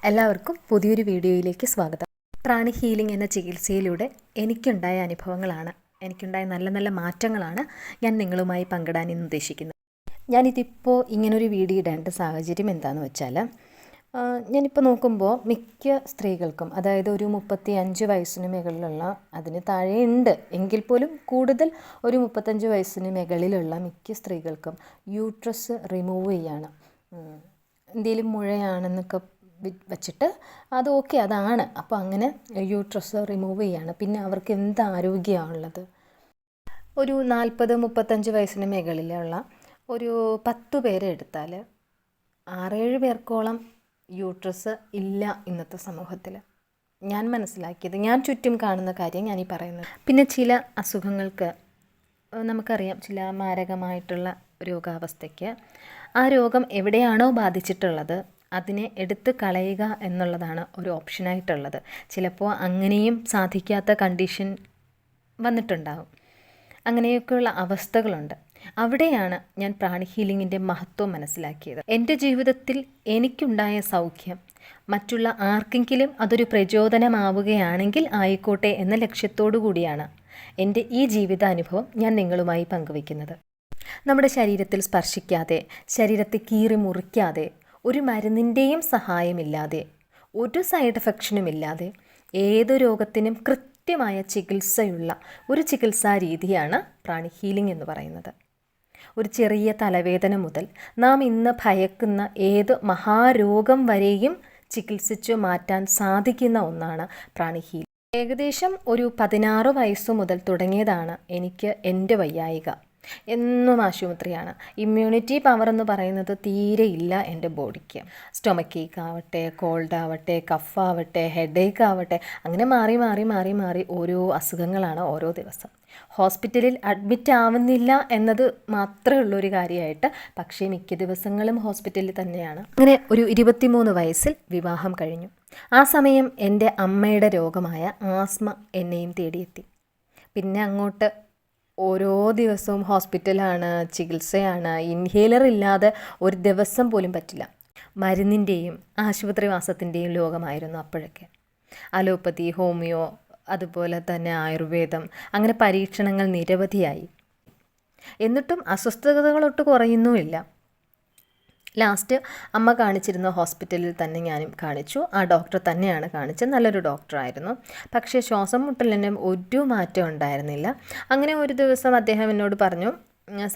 എല്ലാവർക്കും പുതിയൊരു വീഡിയോയിലേക്ക് സ്വാഗതം. പ്രാണി ഹീലിംഗ് എന്ന ചികിത്സയിലൂടെ എനിക്കുണ്ടായ അനുഭവങ്ങളാണ്, എനിക്കുണ്ടായ നല്ല നല്ല മാറ്റങ്ങളാണ് ഞാൻ നിങ്ങളുമായി പങ്കിടാൻ ഇന്ന് ഉദ്ദേശിക്കുന്നത്. ഞാനിതിപ്പോൾ ഇങ്ങനൊരു വീഡിയോ ഇടേണ്ട സാഹചര്യം എന്താണെന്ന് വെച്ചാൽ, ഞാനിപ്പോൾ നോക്കുമ്പോൾ മിക്ക സ്ത്രീകൾക്കും, അതായത് ഒരു 35 വയസ്സിന് മുകളിലുള്ള, അതിന് താഴെയുണ്ട് എങ്കിൽ പോലും കൂടുതൽ ഒരു 35 വയസ്സിന് മുകളിലുള്ള മിക്ക സ്ത്രീകൾക്കും യൂട്രസ് റിമൂവ് ചെയ്യാണ്. എന്തെങ്കിലും മുഴയാണെന്നൊക്കെ വെച്ചിട്ട് അത് ഓക്കെ, അതാണ്. അപ്പോൾ അങ്ങനെ യൂട്രസ് റിമൂവ് ചെയ്യാണ്. പിന്നെ അവർക്ക് എന്ത് ആരോഗ്യമാണുള്ളത്? ഒരു 40-35 വയസ്സിന് മുകളിലുള്ള ഒരു 10 പേരെ എടുത്താൽ 6-7 പേർക്കോളം യൂട്രസ് ഇല്ല ഇന്നത്തെ സമൂഹത്തിൽ. ഞാൻ മനസ്സിലാക്കിയത്, ഞാൻ ചുറ്റും കാണുന്ന കാര്യം ഞാനീ പറയുന്നത്. പിന്നെ ചില അസുഖങ്ങൾക്ക് നമുക്കറിയാം, ചില മാരകമായിട്ടുള്ള രോഗാവസ്ഥയ്ക്ക് ആ രോഗം എവിടെയാണോ ബാധിച്ചിട്ടുള്ളത് അതിനെ എടുത്ത് കളയുക എന്നുള്ളതാണ് ഒരു ഓപ്ഷനായിട്ടുള്ളത്. ചിലപ്പോൾ അങ്ങനെയും സാധിക്കാത്ത കണ്ടീഷൻ വന്നിട്ടുണ്ടാകും. അങ്ങനെയൊക്കെയുള്ള അവസ്ഥകളുണ്ട്. അവിടെയാണ് ഞാൻ പ്രാണി ഹീലിങ്ങിൻ്റെ മഹത്വം മനസ്സിലാക്കിയത്. എൻ്റെ ജീവിതത്തിൽ എനിക്കുണ്ടായ സൗഖ്യം മറ്റുള്ള ആർക്കെങ്കിലും അതൊരു പ്രചോദനമാവുകയാണെങ്കിൽ ആയിക്കോട്ടെ എന്ന ലക്ഷ്യത്തോടു കൂടിയാണ് എൻ്റെ ഈ ജീവിതാനുഭവം ഞാൻ നിങ്ങളുമായി പങ്കുവയ്ക്കുന്നത്. നമ്മുടെ ശരീരത്തിൽ സ്പർശിക്കാതെ, ശരീരത്തെ കീറി മുറിക്കാതെ, ഒരു മരുന്നിൻ്റെയും സഹായമില്ലാതെ, ഒരു സൈഡ് എഫക്ഷനുമില്ലാതെ ഏത് രോഗത്തിനും കൃത്യമായ ചികിത്സയുള്ള ഒരു ചികിത്സാ രീതിയാണ് പ്രാണി ഹീലിംഗ് എന്ന് പറയുന്നത്. ഒരു ചെറിയ തലവേദന മുതൽ നാം ഇന്ന് ഭയക്കുന്ന ഏത് മഹാരോഗം വരെയും ചികിത്സിച്ചു മാറ്റാൻ സാധിക്കുന്ന ഒന്നാണ് പ്രാണി ഹീലിംഗ്. ഏകദേശം ഒരു 16 വയസ്സു മുതൽ തുടങ്ങിയതാണ് എനിക്ക് എൻ്റെ വയ്യായിക. എന്നും ആശുപത്രിയാണ്. ഇമ്മ്യൂണിറ്റി പവർ എന്ന് പറയുന്നത് തീരെ ഇല്ല എൻ്റെ ബോഡിക്ക്. സ്റ്റൊമക്ക് ഏക്ക് ആവട്ടെ, കോൾഡ് ആവട്ടെ, കഫാവട്ടെ, ഹെഡേക്ക് ആവട്ടെ, അങ്ങനെ മാറി മാറി മാറി മാറി ഓരോ അസുഖങ്ങളാണ് ഓരോ ദിവസം. ഹോസ്പിറ്റലിൽ അഡ്മിറ്റ് ആവുന്നില്ല എന്നത് മാത്രമേ ഉള്ളൊരു കാര്യമായിട്ട്, പക്ഷേ മിക്ക ദിവസങ്ങളും ഹോസ്പിറ്റലിൽ തന്നെയാണ്. അങ്ങനെ ഒരു 23 വയസ്സിൽ വിവാഹം കഴിഞ്ഞു. ആ സമയം എൻ്റെ അമ്മയുടെ രോഗമായ ആസ്മ എന്നെയും തേടിയെത്തി. പിന്നെ അങ്ങോട്ട് ഓരോ ദിവസവും ഹോസ്പിറ്റലാണ്, ചികിത്സയാണ്. ഇൻഹേലർ ഇല്ലാതെ ഒരു ദിവസം പോലും പറ്റില്ല. മരുന്നിൻ്റെയും ആശുപത്രിവാസത്തിൻ്റെയും ലോകമായിരുന്നു അപ്പോഴൊക്കെ. അലോപ്പതി, ഹോമിയോ, അതുപോലെ തന്നെ ആയുർവേദം, അങ്ങനെ പരീക്ഷണങ്ങൾ നിരവധിയായി. എന്നിട്ടും അസ്വസ്ഥതകളൊട്ട് കുറയുന്നുമില്ല. ലാസ്റ്റ് അമ്മ കാണിച്ചിരുന്ന ഹോസ്പിറ്റലിൽ തന്നെ ഞാനും കാണിച്ചു. ആ ഡോക്ടർ തന്നെയാണ് കാണിച്ചത്, നല്ലൊരു ഡോക്ടറായിരുന്നു. പക്ഷേ ശ്വാസം മുട്ടലിന് ഒരു മാറ്റം ഉണ്ടായിരുന്നില്ല. അങ്ങനെ ഒരു ദിവസം അദ്ദേഹം എന്നോട് പറഞ്ഞു,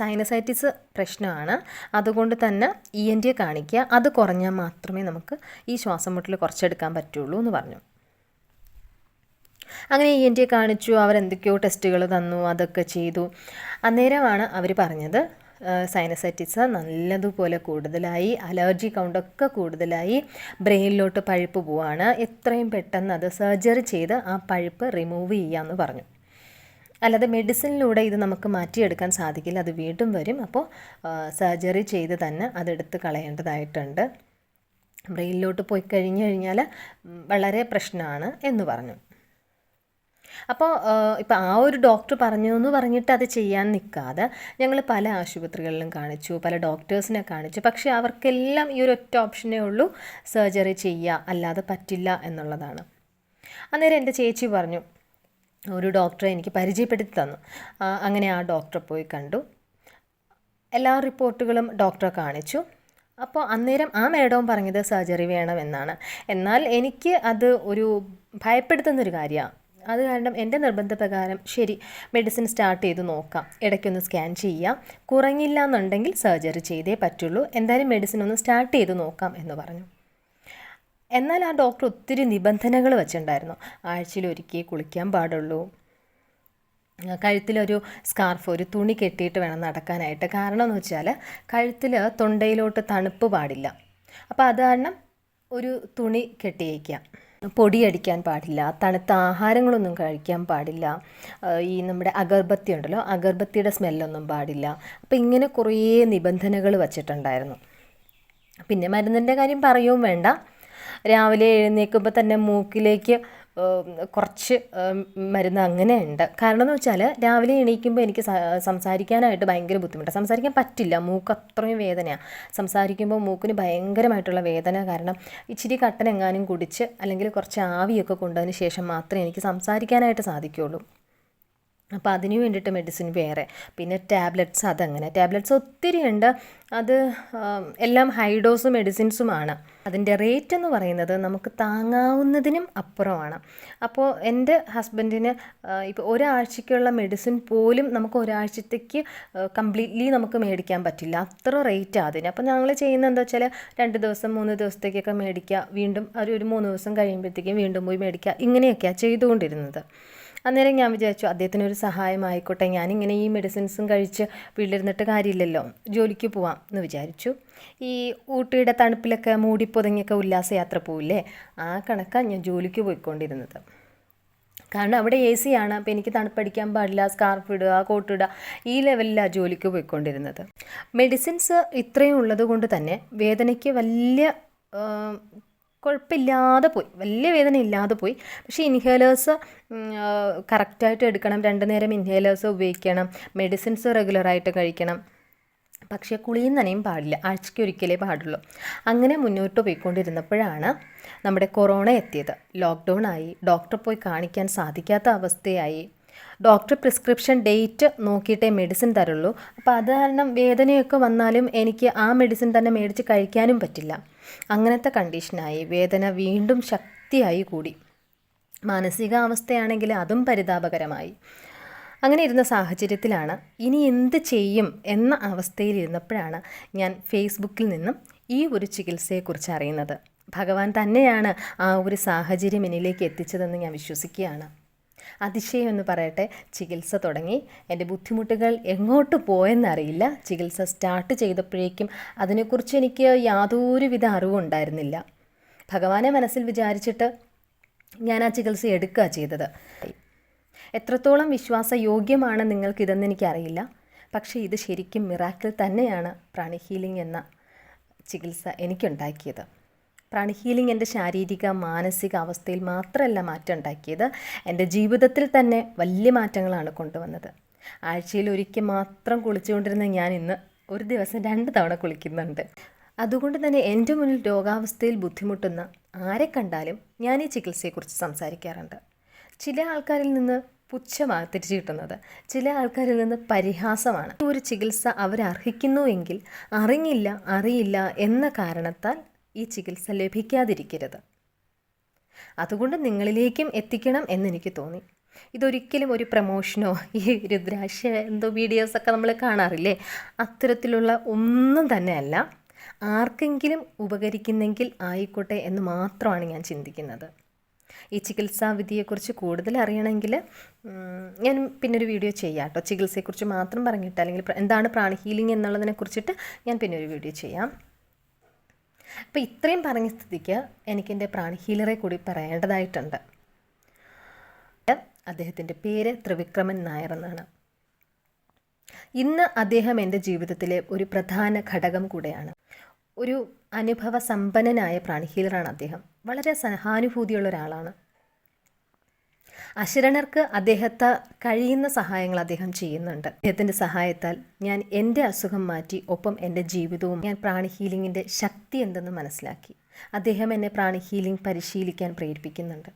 സൈനസൈറ്റിസ് പ്രശ്നമാണ്, അതുകൊണ്ട് തന്നെ ENT കാണിക്കുക, അത് കുറഞ്ഞാൽ മാത്രമേ നമുക്ക് ഈ ശ്വാസം മുട്ടൽ കുറച്ചെടുക്കാൻ പറ്റുള്ളൂ എന്ന് പറഞ്ഞു. അങ്ങനെ ENT കാണിച്ചു. അവരെന്തൊക്കെയോ ടെസ്റ്റുകൾ തന്നു, അതൊക്കെ ചെയ്തു. അന്നേരമാണ് അവർ പറഞ്ഞത്, സൈനസൈറ്റിസ് നല്ലതുപോലെ കൂടുതലായി, അലർജി കൗണ്ടൊക്കെ കൂടുതലായി, ബ്രെയിനിലോട്ട് പഴുപ്പ് പോവാണ്, എത്രയും പെട്ടെന്ന് അത് സർജറി ചെയ്ത് ആ പഴുപ്പ് റിമൂവ് ചെയ്യാമെന്ന് പറഞ്ഞു. അല്ലാതെ മെഡിസിനിലൂടെ ഇത് നമുക്ക് മാറ്റിയെടുക്കാൻ സാധിക്കില്ല, അത് വീണ്ടും വരും. അപ്പോൾ സർജറി ചെയ്ത് തന്നെ അതെടുത്ത് കളയേണ്ടതായിട്ടുണ്ട്. ബ്രെയിനിലോട്ട് പോയി കഴിഞ്ഞാൽ വളരെ പ്രശ്നമാണ് എന്ന് പറഞ്ഞു. അപ്പോൾ ഇപ്പോൾ ആ ഒരു ഡോക്ടർ പറഞ്ഞു എന്ന് പറഞ്ഞിട്ട് അത് ചെയ്യാൻ നിൽക്കാതെ ഞങ്ങൾ പല ആശുപത്രികളിലും കാണിച്ചു, പല ഡോക്ടേഴ്സിനെ കാണിച്ചു. പക്ഷേ അവർക്കെല്ലാം ഈ ഒരു ഒറ്റ ഓപ്ഷനേ ഉള്ളൂ, സർജറി ചെയ്യുക, അല്ലാതെ പറ്റില്ല എന്നുള്ളതാണ്. അന്നേരം എൻ്റെ ചേച്ചി പറഞ്ഞു, ഒരു ഡോക്ടറെ എനിക്ക് പരിചയപ്പെടുത്തി തന്നു. അങ്ങനെ ആ ഡോക്ടറെ പോയി കണ്ടു. എല്ലാ റിപ്പോർട്ടുകളും ഡോക്ടറെ കാണിച്ചു. അപ്പോൾ അന്നേരം ആ മേഡവും പറഞ്ഞത് സർജറി വേണമെന്നാണ്. എന്നാൽ എനിക്ക് അത് ഒരു ഭയപ്പെടുത്തുന്നൊരു കാര്യമാണ്. അത് കാരണം എൻ്റെ നിർബന്ധപ്രകാരം ശരി, മെഡിസിൻ സ്റ്റാർട്ട് ചെയ്ത് നോക്കാം, ഇടയ്ക്കൊന്ന് സ്കാൻ ചെയ്യാം, കുറഞ്ഞില്ല എന്നുണ്ടെങ്കിൽ സർജറി ചെയ്തേ പറ്റുള്ളൂ, എന്തായാലും മെഡിസിൻ ഒന്ന് സ്റ്റാർട്ട് ചെയ്ത് നോക്കാം എന്ന് പറഞ്ഞു. എന്നാൽ ആ ഡോക്ടർ ഒത്തിരി നിബന്ധനകൾ വെച്ചിട്ടുണ്ടായിരുന്നു. ആഴ്ചയിൽ ഒരിക്കൽ കുളിക്കാൻ പാടുള്ളൂ, കഴുത്തിലൊരു സ്കാർഫ്, ഒരു തുണി കെട്ടിയിട്ട് വേണം നടക്കാനായിട്ട്. കാരണം എന്ന് വെച്ചാൽ കഴുത്തിൽ തൊണ്ടയിലോട്ട് തണുപ്പ് പാടില്ല. അപ്പോൾ അത് കാരണം ഒരു തുണി കെട്ടിയേക്കാം. പൊടിയടിക്കാൻ പാടില്ല, തണുത്ത ആഹാരങ്ങളൊന്നും കഴിക്കാൻ പാടില്ല, ഈ നമ്മുടെ അഗർബത്തി ഉണ്ടല്ലോ, അഗർബത്തിയുടെ സ്മെല്ലൊന്നും പാടില്ല. അപ്പോൾ ഇങ്ങനെ കുറേ നിബന്ധനകൾ വച്ചിട്ടുണ്ടായിരുന്നു. പിന്നെ മരുന്നിൻ്റെ കാര്യം പറയുകയും വേണ്ട. രാവിലെ എഴുന്നേൽക്കുമ്പോൾ തന്നെ മൂക്കിലേക്ക് കുറച്ച് മരുന്ന് അങ്ങനെ ഉണ്ട്. കാരണം എന്ന് വെച്ചാൽ രാവിലെ എണീക്കുമ്പോൾ എനിക്ക് സംസാരിക്കാനായിട്ട് ഭയങ്കര ബുദ്ധിമുട്ടാണ്. സംസാരിക്കാൻ പറ്റില്ല, മൂക്ക് അത്രയും വേദനയാണ്. സംസാരിക്കുമ്പോൾ മൂക്കിന് ഭയങ്കരമായിട്ടുള്ള വേദന കാരണം ഇച്ചിരി കട്ടനെങ്ങാനും കുടിച്ച് അല്ലെങ്കിൽ കുറച്ച് ആവിയൊക്കെ കൊണ്ടതിന് ശേഷം മാത്രമേ എനിക്ക് സംസാരിക്കാനായിട്ട് സാധിക്കുകയുള്ളൂ. അപ്പോൾ അതിന് വേണ്ടിയിട്ട് മെഡിസിൻ വേറെ, പിന്നെ ടാബ്ലറ്റ്സ് അതങ്ങനെ. ടാബ്ലറ്റ്സ് ഒത്തിരി ഉണ്ട്, അത് എല്ലാം ഹൈ ഡോസ് മെഡിസിൻസുമാണ്. അതിൻ്റെ റേറ്റ് എന്ന് പറയുന്നത് നമുക്ക് താങ്ങാവുന്നതിനും അപ്പുറമാണ്. അപ്പോൾ എൻ്റെ ഹസ്ബൻഡിന് ഇപ്പോൾ ഒരാഴ്ചയ്ക്കുള്ള മെഡിസിൻ പോലും നമുക്ക് ഒരാഴ്ചത്തേക്ക് കംപ്ലീറ്റ്ലി നമുക്ക് മേടിക്കാൻ പറ്റില്ല, അത്ര റേറ്റാണ് അതിന്. അപ്പോൾ ഞങ്ങൾ ചെയ്യുന്നത് എന്താ വെച്ചാൽ 2 ദിവസം 3 ദിവസത്തേക്കൊക്കെ മേടിക്കുക, വീണ്ടും ഒരു 3 ദിവസം കഴിയുമ്പോഴത്തേക്കും വീണ്ടും പോയി മേടിക്കുക, ഇങ്ങനെയൊക്കെയാണ് ചെയ്തുകൊണ്ടിരുന്നത്. അന്നേരം ഞാൻ വിചാരിച്ചു അദ്ദേഹത്തിനൊരു സഹായമായിക്കോട്ടെ, ഞാനിങ്ങനെ ഈ മെഡിസിൻസും കഴിച്ച് വീട്ടിലിരുന്നിട്ട് കാര്യമില്ലല്ലോ, ജോലിക്ക് പോവാം എന്ന് വിചാരിച്ചു. ഈ ഊട്ടിയുടെ തണുപ്പിലൊക്കെ മൂടിപ്പൊതങ്ങിയൊക്കെ ഉല്ലാസയാത്ര പോവില്ലേ, ആ കണക്കാണ് ഞാൻ ജോലിക്ക് പോയിക്കൊണ്ടിരുന്നത്. കാരണം അവിടെ AC ആണ്, അപ്പോൾ എനിക്ക് തണുപ്പടിക്കാൻ പാടില്ല, സ്കാർഫ് ഇടുക, കോട്ട് ഇടുക, ഈ ലെവലിലാണ് ജോലിക്ക് പോയിക്കൊണ്ടിരുന്നത്. മെഡിസിൻസ് ഇത്രയും ഉള്ളത് കൊണ്ട് തന്നെ വേദനയ്ക്ക് വലിയ കുഴപ്പമില്ലാതെ പോയി, വലിയ വേദന ഇല്ലാതെ പോയി. പക്ഷേ ഇൻഹേലേഴ്സ് കറക്റ്റായിട്ട് എടുക്കണം, 2 നേരം ഇൻഹേലേഴ്സ് ഉപയോഗിക്കണം, മെഡിസിൻസ് റെഗുലറായിട്ട് കഴിക്കണം. പക്ഷേ കുളിയും നനയും പാടില്ല, ആഴ്ചയ്ക്ക് ഒരിക്കലേ പാടുള്ളൂ. അങ്ങനെ മുന്നോട്ട് പോയിക്കൊണ്ടിരുന്നപ്പോഴാണ് നമ്മുടെ കൊറോണ എത്തിയത്. ലോക്ക്ഡൗൺ ആയി, ഡോക്ടറെ പോയി കാണിക്കാൻ സാധിക്കാത്ത അവസ്ഥയായി. ഡോക്ടർ പ്രിസ്ക്രിപ്ഷൻ ഡേറ്റ് നോക്കിയിട്ടേ മെഡിസിൻ തരുള്ളൂ. അപ്പോൾ അത് കാരണം വേദനയൊക്കെ വന്നാലും എനിക്ക് ആ മെഡിസിൻ തന്നെ മേടിച്ച് കഴിക്കാനും പറ്റില്ല. അങ്ങനത്തെ കണ്ടീഷനായി. വേദന വീണ്ടും ശക്തിയായി കൂടി. മാനസികാവസ്ഥയാണെങ്കിൽ അതും പരിതാപകരമായി. അങ്ങനെ ഇരുന്ന സാഹചര്യത്തിലാണ് ഇനി എന്ത് ചെയ്യും എന്ന അവസ്ഥയിലിരുന്നപ്പോഴാണ് ഞാൻ ഫേസ്ബുക്കിൽ നിന്നും ഈ ഒരു ചികിത്സയെക്കുറിച്ച് അറിയുന്നത്. ഭഗവാൻ തന്നെയാണ് ആ ഒരു സാഹചര്യം എന്നിലേക്ക് എത്തിച്ചതെന്ന് ഞാൻ വിശ്വസിക്കുകയാണ്. അതിശയം എന്ന് പറയട്ടെ, ചികിത്സ തുടങ്ങി. എൻ്റെ ബുദ്ധിമുട്ടുകൾ എങ്ങോട്ട് പോയെന്നറിയില്ല. ചികിത്സ സ്റ്റാർട്ട് ചെയ്തപ്പോഴേക്കും അതിനെക്കുറിച്ച് എനിക്ക് യാതൊരുവിധ അറിവുണ്ടായിരുന്നില്ല. ഭഗവാനെ മനസ്സിൽ വിചാരിച്ചിട്ട് ഞാൻ ആ ചികിത്സ എടുക്കുക ചെയ്തത്. എത്രത്തോളം വിശ്വാസയോഗ്യമാണ് നിങ്ങൾക്കിതെന്ന് എനിക്കറിയില്ല, പക്ഷേ ഇത് ശരിക്കും മിറാക്കിൾ തന്നെയാണ് പ്രാണി ഹീലിംഗ് എന്ന ചികിത്സ എനിക്കുണ്ടാക്കിയത്. പ്രാണി ഹീലിംഗ് എൻ്റെ ശാരീരിക മാനസിക അവസ്ഥയിൽ മാത്രമല്ല മാറ്റം ഉണ്ടാക്കിയത്, എൻ്റെ ജീവിതത്തിൽ തന്നെ വലിയ മാറ്റങ്ങളാണ് കൊണ്ടുവന്നത്. ആഴ്ചയിൽ ഒരിക്കൽ മാത്രം കുളിച്ചുകൊണ്ടിരുന്ന ഞാൻ ഇന്ന് ഒരു ദിവസം 2 തവണ കുളിക്കുന്നുണ്ട്. അതുകൊണ്ട് തന്നെ എൻ്റെ മുന്നിൽ രോഗാവസ്ഥയിൽ ബുദ്ധിമുട്ടുന്ന ആരെ കണ്ടാലും ഞാൻ ഈ ചികിത്സയെക്കുറിച്ച് സംസാരിക്കാറുണ്ട്. ചില ആൾക്കാരിൽ നിന്ന് പുച്ഛമാണ് തിരിച്ചു കിട്ടുന്നത്, ചില ആൾക്കാരിൽ നിന്ന് പരിഹാസമാണ്. ഒരു ചികിത്സ അവരർഹിക്കുന്നുവെങ്കിൽ അറിയില്ല എന്ന കാരണത്താൽ ഈ ചികിത്സ ലഭിക്കാതിരിക്കരുത്. അതുകൊണ്ട് നിങ്ങളിലേക്കും എത്തിക്കണം എന്നെനിക്ക് തോന്നി. ഇതൊരിക്കലും ഒരു പ്രമോഷനോ ഈ രുദ്രാക്ഷ വീഡിയോസൊക്കെ നമ്മൾ കാണാറില്ലേ, അത്തരത്തിലുള്ള ഒന്നും തന്നെയല്ല. ആർക്കെങ്കിലും ഉപകരിക്കുന്നെങ്കിൽ ആയിക്കോട്ടെ എന്ന് മാത്രമാണ് ഞാൻ ചിന്തിക്കുന്നത്. ഈ ചികിത്സാവിധിയെക്കുറിച്ച് കൂടുതൽ അറിയണമെങ്കിൽ ഞാൻ പിന്നൊരു വീഡിയോ ചെയ്യാം കേട്ടോ. ചികിത്സയെക്കുറിച്ച് മാത്രം പറഞ്ഞിട്ട്, അല്ലെങ്കിൽ എന്താണ് പ്രാണി ഹീലിംഗ് എന്നുള്ളതിനെക്കുറിച്ചിട്ട് ഞാൻ പിന്നൊരു വീഡിയോ ചെയ്യാം. അപ്പോൾ ഇത്രയും പറഞ്ഞ സ്ഥിതിക്ക് എനിക്കെൻ്റെ പ്രാണി ഹീലറെ കൂടി പറയേണ്ടതായിട്ടുണ്ട്. അദ്ദേഹത്തിൻ്റെ പേര് ത്രിവിക്രമൻ നായർ എന്നാണ്. ഇന്ന് അദ്ദേഹം എൻ്റെ ജീവിതത്തിലെ ഒരു പ്രധാന ഘടകം കൂടെയാണ്. ഒരു അനുഭവ സമ്പന്നനായ പ്രാണി ഹീലറാണ് അദ്ദേഹം. വളരെ സഹാനുഭൂതിയുള്ള ഒരാളാണ്. അശരണർക്ക് അദ്ദേഹത്തെ കഴിയുന്ന സഹായങ്ങൾ അദ്ദേഹം ചെയ്യുന്നുണ്ട്. അദ്ദേഹത്തിൻ്റെ സഹായത്താൽ ഞാൻ എൻ്റെ അസുഖം മാറ്റി, ഒപ്പം എൻ്റെ ജീവിതവും ഞാൻ പ്രാണി ഹീലിങ്ങിൻ്റെ ശക്തി എന്തെന്ന് മനസ്സിലാക്കി. അദ്ദേഹം എന്നെ പ്രാണി ഹീലിംഗ് പരിശീലിക്കാൻ പ്രേരിപ്പിക്കുന്നുണ്ട്.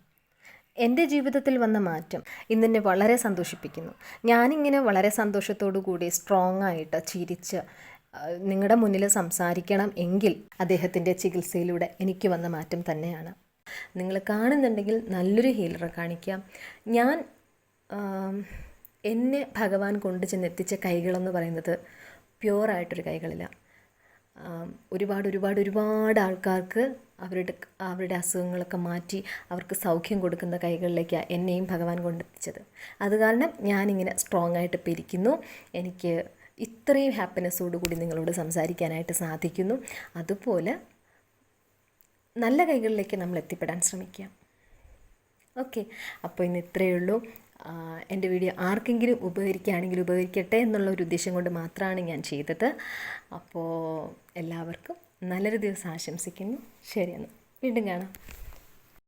എൻ്റെ ജീവിതത്തിൽ വന്ന മാറ്റം ഇന്നെന്നെ വളരെ സന്തോഷിപ്പിക്കുന്നു. ഞാനിങ്ങനെ വളരെ സന്തോഷത്തോടു കൂടി സ്ട്രോങ് ആയിട്ട് ചിരിച്ച് നിങ്ങളുടെ മുന്നിൽ സംസാരിക്കണം എങ്കിൽ അദ്ദേഹത്തിൻ്റെ ചികിത്സയിലൂടെ എനിക്ക് വന്ന മാറ്റം തന്നെയാണ്. നിങ്ങൾ കാണുന്നുണ്ടെങ്കിൽ നല്ലൊരു ഹീലറെ കാണിക്കാം. ഞാൻ എന്നെ ഭഗവാൻ കൊണ്ട് ചെന്നെത്തിച്ച കൈകളെന്ന് പറയുന്നത് പ്യുവറായിട്ടൊരു കൈകളില്ല. ഒരുപാട് ആൾക്കാർക്ക് അവരുടെ അസുഖങ്ങളൊക്കെ മാറ്റി അവർക്ക് സൗഖ്യം കൊടുക്കുന്ന കൈകളിലേക്കാണ് എന്നെയും ഭഗവാൻ കൊണ്ടെത്തിച്ചത്. അത് കാരണം ഞാനിങ്ങനെ സ്ട്രോങ് ആയിട്ട് ഇപ്പോൾ ഇരിക്കുന്നു. എനിക്ക് ഇത്രയും ഹാപ്പിനെസ്സോടുകൂടി നിങ്ങളോട് സംസാരിക്കാനായിട്ട് സാധിക്കുന്നു. അതുപോലെ നല്ല കൈകളിലേക്ക് നമ്മൾ എത്തിപ്പെടാൻ ശ്രമിക്കാം. ഓക്കെ, അപ്പോൾ ഇന്ന് ഇത്രയേ ഉള്ളൂ. എൻ്റെ വീഡിയോ ആർക്കെങ്കിലും ഉപകരിക്കുകയാണെങ്കിൽ ഉപകരിക്കട്ടെ എന്നുള്ള ഒരു ഉദ്ദേശം കൊണ്ട് മാത്രമാണ് ഞാൻ ചെയ്തത്. അപ്പോൾ എല്ലാവർക്കും നല്ലൊരു ദിവസം ആശംസിക്കുന്നു. ശരിയെന്ന് വീണ്ടും കാണാം.